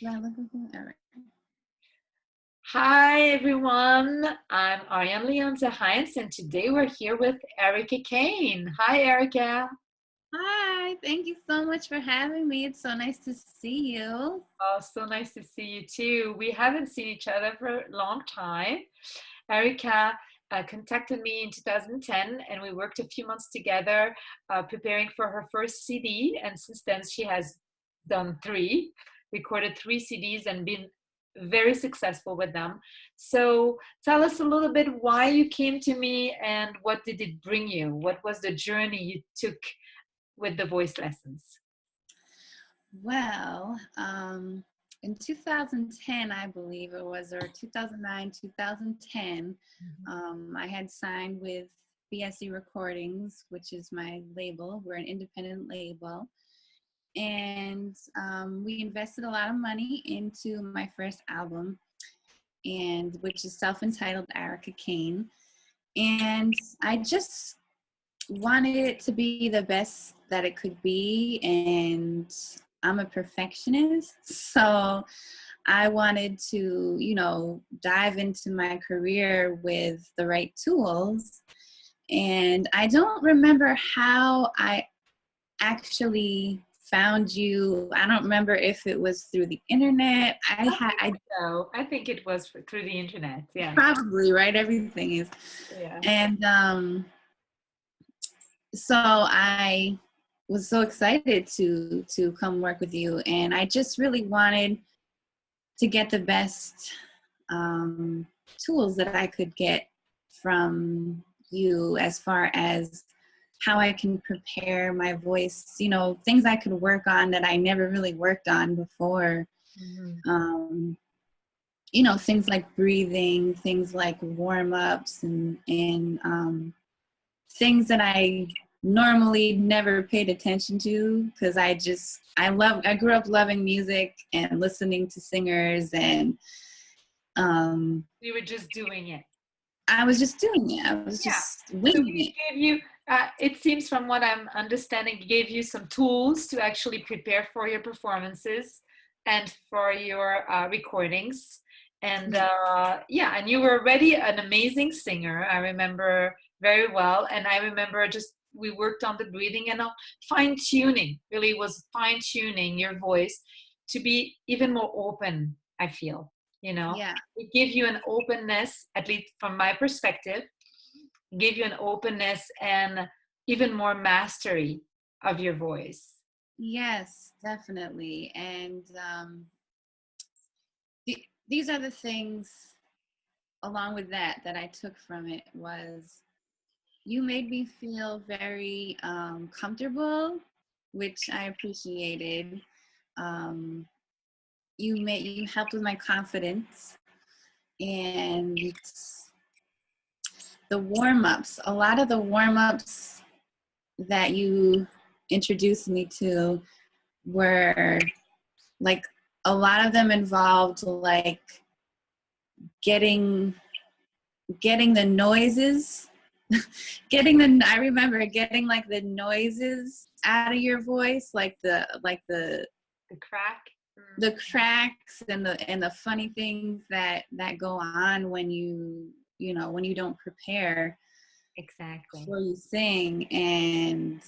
Yeah, look at that. All right. Hi everyone, I'm Ariane Leonza Heinz and today we're here with Arika Kane. Hi Arika. Hi, thank you so much for having me. It's so nice to see you. Oh, so nice to see you too. We haven't seen each other for a long time. Arika contacted me in 2010 and we worked a few months together preparing for her first CD, and since then she has done recorded three CDs and been very successful with them. So tell us a little bit why you came to me and what did it bring you? What was the journey you took with the voice lessons? Well, in 2010, I believe it was, or 2009, 2010, I had signed with BSE Recordings, which is my label. We're an independent label. And we invested a lot of money into my first album, and which is self-entitled Arika Kane. And I just wanted it to be the best that it could be, and I'm a perfectionist, so I wanted to, dive into my career with the right tools. And I don't remember how I actually found you. I don't remember if it was through the internet. I think it was through the internet. Yeah. Probably, right? Everything is. Yeah. And so I was so excited to come work with you, and I just really wanted to get the best tools that I could get from you, as far as how I can prepare my voice, things I could work on that I never really worked on before. Mm-hmm. Things like breathing, things like warm-ups, and things that I normally never paid attention to, because I grew up loving music and listening to singers, and You were just doing it. I was just doing it. I was Yeah. just So winging we it. gave you, it seems from what I'm understanding, gave you some tools to actually prepare for your performances and for your recordings. And yeah, and you were already an amazing singer. I remember very well. And I remember just we worked on the breathing and on fine tuning, really was fine tuning your voice to be even more open, I feel, Yeah. it gave you an openness, at least from my perspective, give you an openness and even more mastery of your voice. Yes, definitely. And these are the things, along with that I took from it, was you made me feel very comfortable, which I appreciated. Um, you helped with my confidence, and the warm-ups. A lot of the warm-ups that you introduced me to were like, a lot of them involved like getting the noises I remember getting like the noises out of your voice, like the The crack. the cracks and the funny things that go on when when you don't prepare Exactly. before you sing. And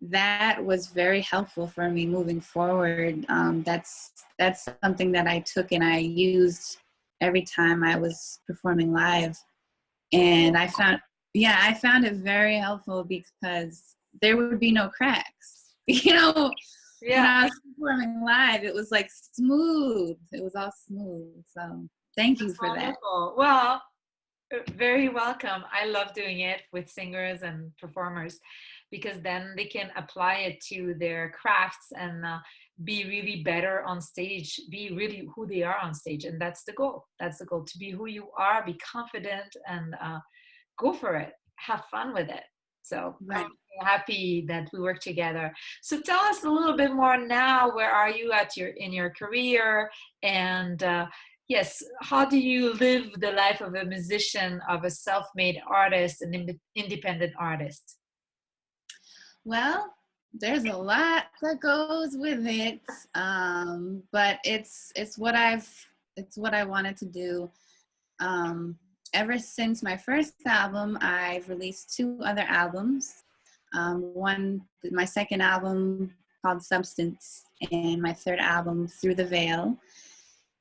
that was very helpful for me moving forward. That's something that I took and I used every time I was performing live. And I found it very helpful, because there would be no cracks. When Yeah. I was performing live, it was like smooth. It was all smooth. So thank you That's for that. wonderful. Well, very welcome. I love doing it with singers and performers because then they can apply it to their crafts and be really better on stage, be really who they are on stage. And that's the goal. That's the goal, to be who you are, be confident, and go for it. Have fun with it. So Right. I'm happy that we work together. So tell us a little bit more now. Where are you in your career? And yes, how do you live the life of a musician, of a self-made artist, an independent artist? Well, There's a lot that goes with it, but it's what I wanted to do. Ever since my first album, I've released 2 other albums. My second album called Substance, and my third album, Through the Veil.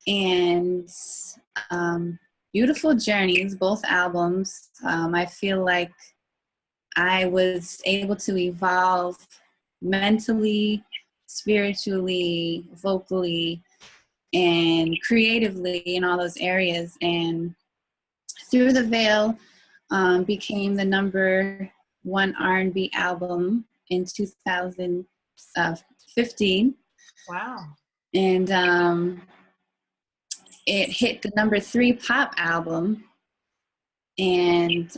And beautiful journeys, both albums. I feel like I was able to evolve mentally, spiritually, vocally, and creatively in all those areas. And Through the Veil became the #1 R&B album in 2015. Wow. And it hit the #3 pop album. And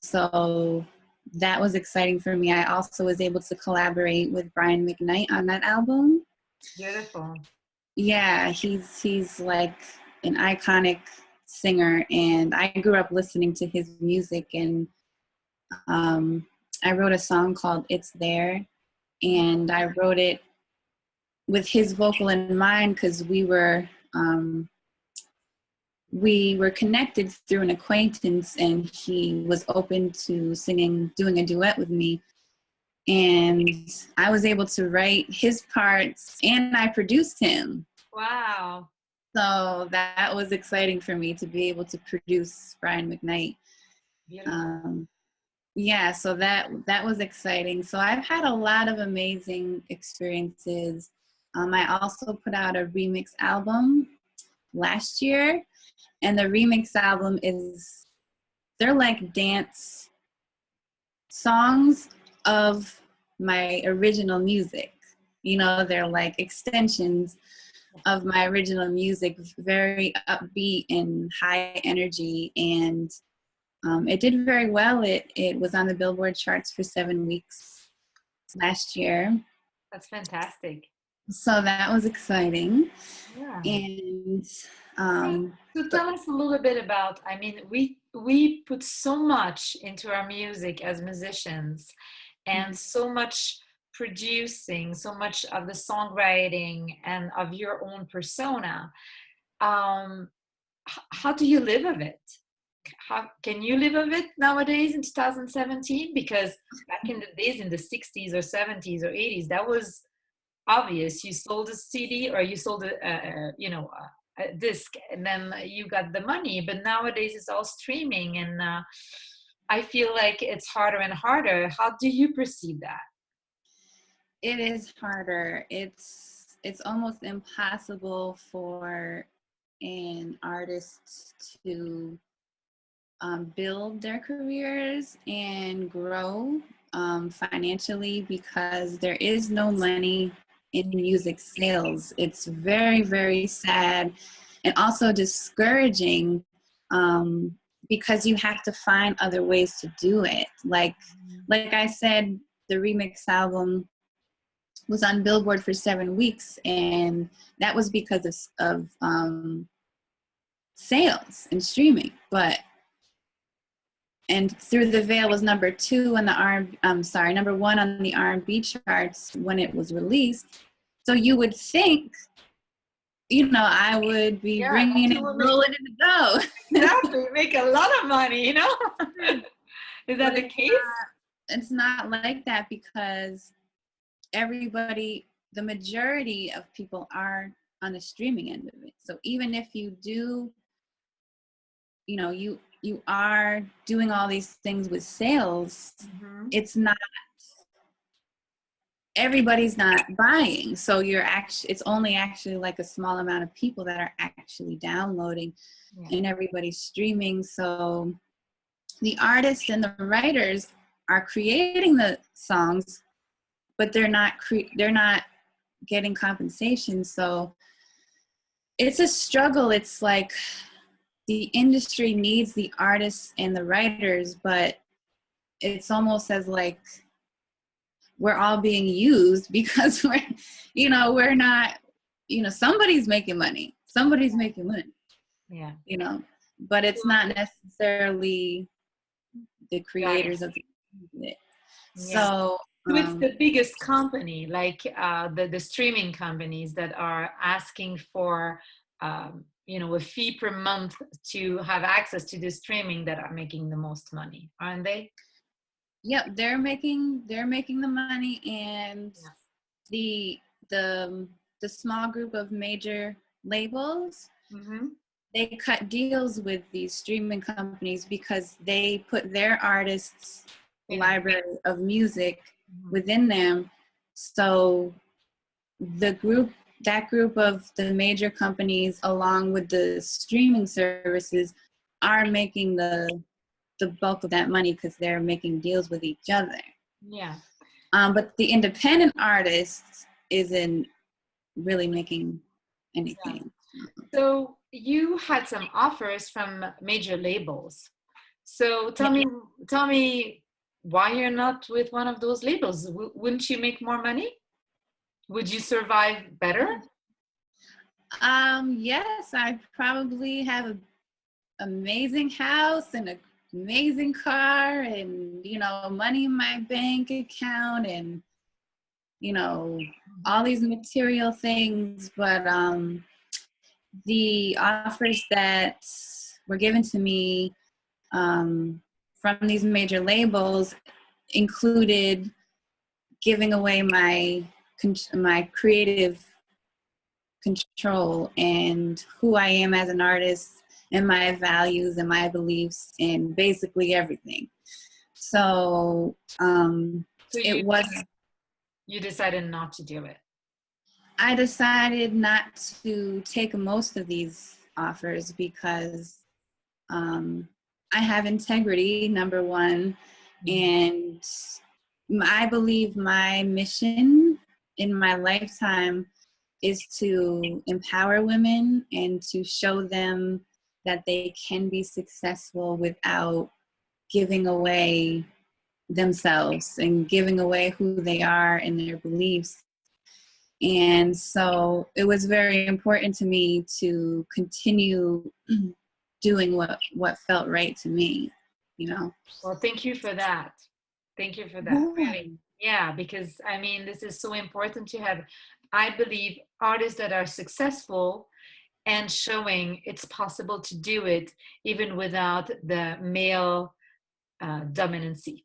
so that was exciting for me. I also was able to collaborate with Brian McKnight on that album. Beautiful. Yeah, he's like an iconic singer, and I grew up listening to his music, and I wrote a song called It's There, and I wrote it with his vocal in mind because we were connected through an acquaintance, and he was open to doing a duet with me. And I was able to write his parts, and I produced him. Wow. So that was exciting for me to be able to produce Brian McKnight. Yeah, so that was exciting. So I've had a lot of amazing experiences. I also put out a remix album last year, and the remix album they're like dance songs of my original music. You know, they're like extensions of my original music, very upbeat and high energy. And it did very well. It was on the Billboard charts for 7 weeks last year. That's fantastic. So that was exciting. Yeah. And so tell us a little bit about, I mean, we put so much into our music as musicians, and so much producing, so much of the songwriting and of your own persona. How do you live of it? How can you live of it nowadays in 2017? Because back in the days, in the 60s or 70s or 80s, that was obvious. You sold a CD or you sold a disc, and then you got the money. But nowadays it's all streaming, and I feel like it's harder and harder. How do you perceive that? It is harder. It's almost impossible for an artist to build their careers and grow financially, because there is no money in music sales. It's very, very sad and also discouraging, because you have to find other ways to do it. Like I said, the remix album was on Billboard for 7 weeks, and that was because of sales and streaming. And Through the Veil was #2 on the #1 on the R&B charts when it was released. So you would think, I would be bringing it, rolling in the dough. Exactly, make a lot of money, Is that the case? It's not like that, because the majority of people are on the streaming end of it. So even if you do, you are doing all these things with sales, everybody's not buying. So it's only actually like a small amount of people that are actually downloading, and everybody's streaming. So the artists and the writers are creating the songs, but they're not getting compensation. So it's a struggle. It's like the industry needs the artists and the writers, but it's almost as like we're all being used, because we're not, somebody's making money. Yeah. But it's not necessarily the creators of the music. So So it's the biggest company, like the streaming companies that are asking for, a fee per month to have access to the streaming that are making the most money, aren't they? Yep, they're making the money, and Yeah. the the the small group of major labels, Mm-hmm. they cut deals with these streaming companies because they put their artists' In it. library of music Mm-hmm. within them. So that group of the major companies, along with the streaming services, are making the bulk of that money because they're making deals with each other. Yeah. But the independent artists isn't really making Yeah. anything. So you had some offers from major labels. So Yeah. tell me why you're not with one of those labels. Wouldn't you make more money? Would you survive better? Yes, I probably have an amazing house and an amazing car and, money in my bank account and, all these material things. But the offers that were given to me from these major labels included giving away my creative control and who I am as an artist and my values and my beliefs and basically everything. So So it was. you decided not to do it. I decided not to take most of these offers because I have integrity, number one, and I believe my mission in my lifetime is to empower women and to show them that they can be successful without giving away themselves and giving away who they are and their beliefs. And so it was very important to me to continue doing what felt right to me, Well, thank you for that. Thank you for that. Really. Yeah, because I mean, this is so important to have, I believe, artists that are successful and showing it's possible to do it even without the male dominancy.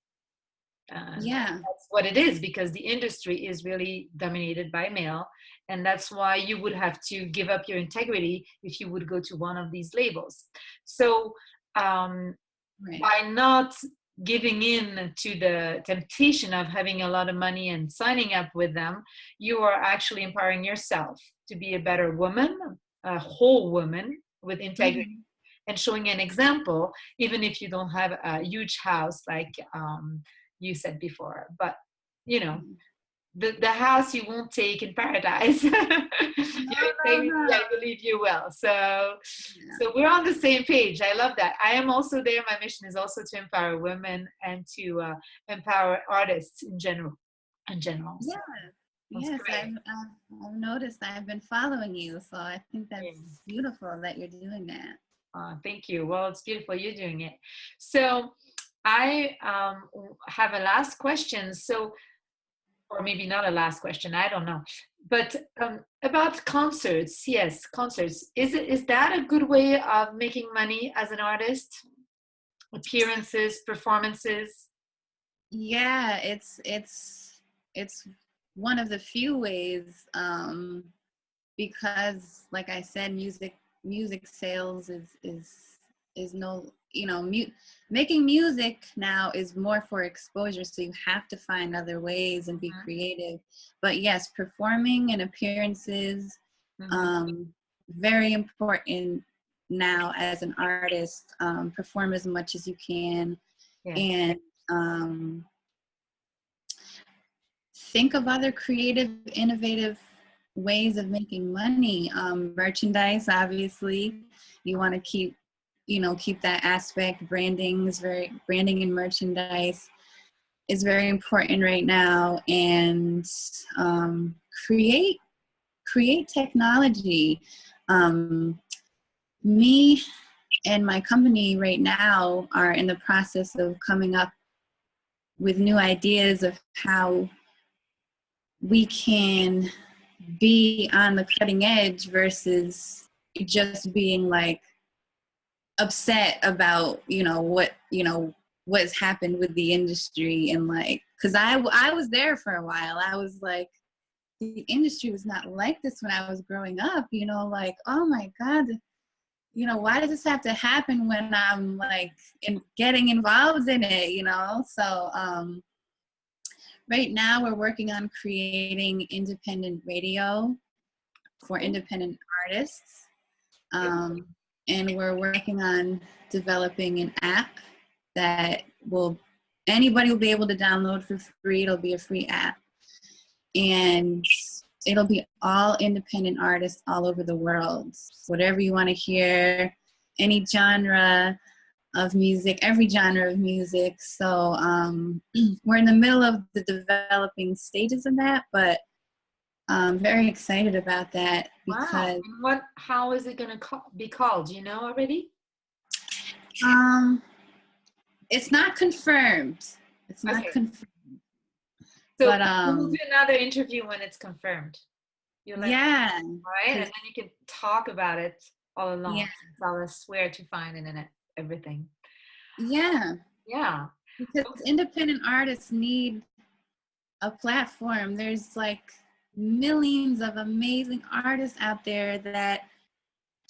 That's what it is, because the industry is really dominated by male, and that's why you would have to give up your integrity if you would go to one of these labels. So by not giving in to the temptation of having a lot of money and signing up with them, you are actually empowering yourself to be a better woman, a whole woman with integrity, and showing an example, even if you don't have a huge house like you said before. But the house you won't take in paradise. Your integrity, I believe you will. So we're on the same page. I love that. I am also there. My mission is also to empower women and to empower artists in general. So yes, I've noticed. I've been following you, so I think that's beautiful that you're doing that. Thank you. Well, it's beautiful you're doing it. So I have a last question. So, or maybe not a last question, I don't know. But about concerts, yes, concerts. Is that a good way of making money as an artist? Appearances, performances? Yeah, it's one of the few ways, because like I said, music sales is no, making music now is more for exposure, so you have to find other ways and be creative. But yes, performing and appearances, very important now as an artist. Perform as much as you can, and think of other creative, innovative ways of making money. Merchandise, obviously, you want to keep that aspect. Branding and merchandise is very important right now. And create technology. Me and my company right now are in the process of coming up with new ideas of how we can be on the cutting edge versus just being like upset about, what's happened with the industry. And like, because I was there for a while. I was like, the industry was not like this when I was growing up, like, oh my God, why does this have to happen when I'm like getting involved in it, So right now we're working on creating independent radio for independent artists. And we're working on developing an app that anybody will be able to download for free. It'll be a free app. And it'll be all independent artists all over the world. Whatever you want to hear, any genre of music, every genre of music. So we're in the middle of the developing stages of that, but I'm very excited about that because. Wow. How is it going to be called? Do you know already? It's not confirmed. It's not confirmed. So we'll do another interview when it's confirmed. Yeah. All right, and then you can talk about it all along. Yeah. Tell us where to find it and everything. Yeah. Yeah. Because independent artists need a platform. There's like millions of amazing artists out there that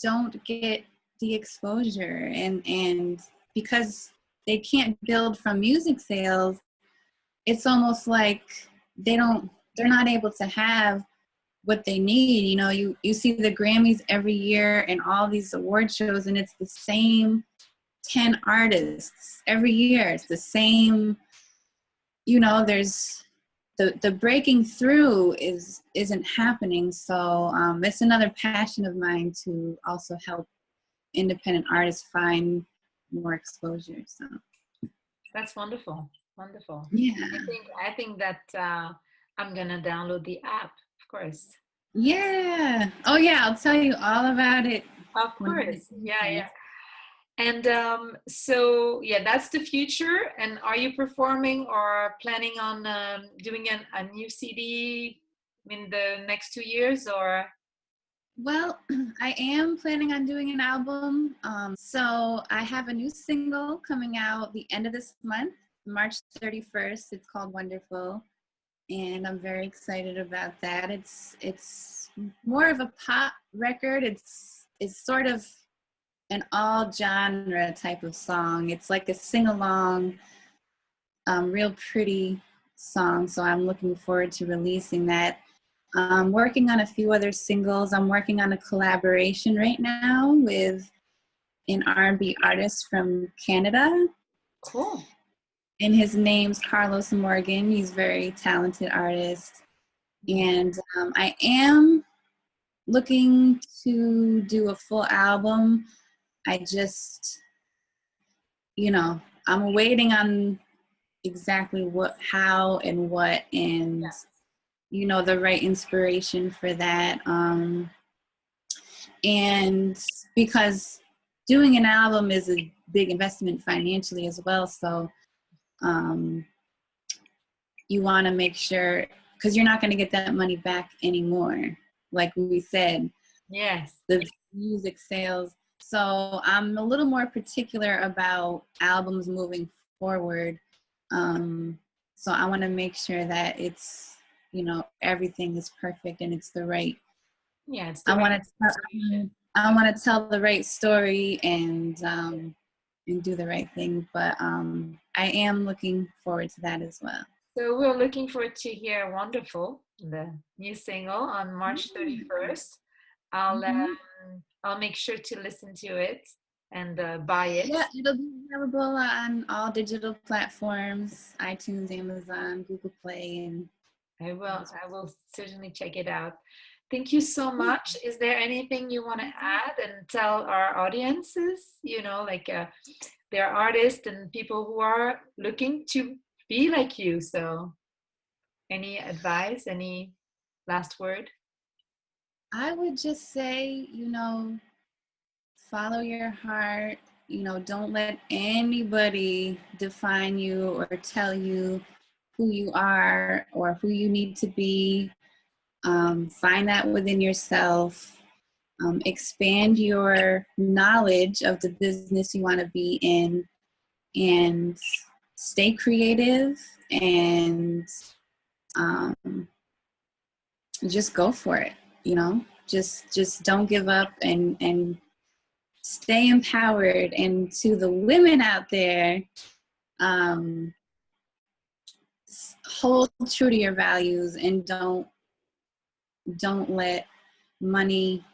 don't get the exposure, and because they can't build from music sales, it's almost like they're not able to have what they need. You see the Grammys every year and all these award shows, and it's the same 10 artists every year. It's the same, there's the breaking through isn't happening. So it's another passion of mine to also help independent artists find more exposure. So that's wonderful. Wonderful. Yeah. I think that I'm gonna download the app, of course. Yeah. Oh yeah, I'll tell you all about it. Of course. Yeah. And so that's the future. And are you performing or planning on doing a new CD in the next 2 years, or? Well, I am planning on doing an album. So I have a new single coming out the end of this month, March 31st. It's called Wonderful. And I'm very excited about that. It's more of a pop record. It's sort of an all genre type of song. It's like a sing-along, real pretty song. So I'm looking forward to releasing that. I'm working on a few other singles. I'm working on a collaboration right now with an R&B artist from Canada. Cool. And his name's Carlos Morgan. He's a very talented artist. And I am looking to do a full album. I just, I'm waiting on exactly how and what, and, the right inspiration for that. And because doing an album is a big investment financially as well. So you want to make sure, because you're not going to get that money back anymore. Like we said, yes, the music sales. So I'm a little more particular about albums moving forward. So I want to make sure that it's, everything is perfect and it's the right. Yeah, it's I want to tell the right story and do the right thing. But I am looking forward to that as well. So we're looking forward to hear Wonderful, the new single, on March 31st. I'll make sure to listen to it and buy it. Yeah, it'll be available on all digital platforms, iTunes, Amazon, Google Play, and I will certainly check it out. Thank you so much. Is there anything you want to add and tell our audiences? There are artists and people who are looking to be like you. So any advice, any last word? I would just say, follow your heart, You know, don't let anybody define you or tell you who you are or who you need to be. Find that within yourself. Expand your knowledge of the business you want to be in, and stay creative, and just go for it. You know, just don't give up, and stay empowered. And to the women out there, hold true to your values, and don't let money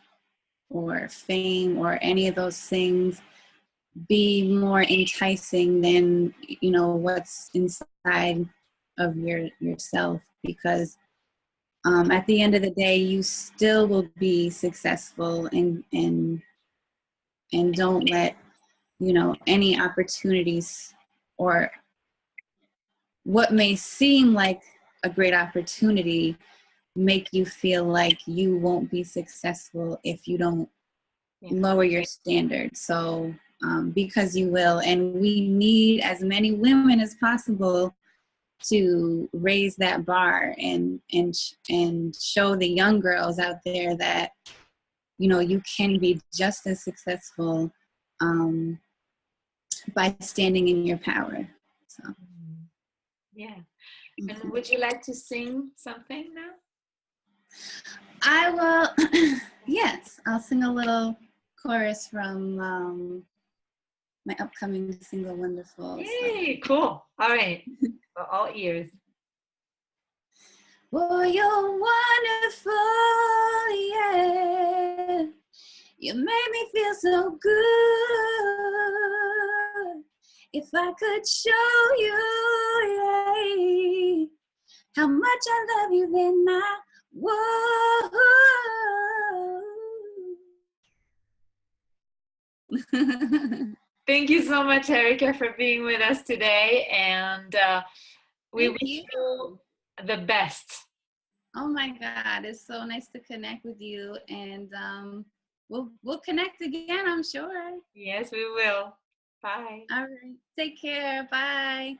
or fame or any of those things be more enticing than, you know, what's inside of yourself, because at the end of the day, you still will be successful, and don't let, you know, any opportunities or what may seem like a great opportunity make you feel like you won't be successful if you don't lower your standards. So because you will, and we need as many women as possible to raise that bar, and show the young girls out there that, you know, you can be just as successful by standing in your power. So yeah. And would you like to sing something now? I will. Yes, I'll sing a little chorus from my upcoming single, Wonderful. Yay, cool. All right. We're all ears. Oh, you're wonderful, yeah. You made me feel so good. If I could show you, yeah, how much I love you, then I would. Thank you so much, Arika, for being with us today, and we wish you the best. Oh my God, it's so nice to connect with you, and we'll connect again, I'm sure. Yes, we will. Bye. All right, take care. Bye.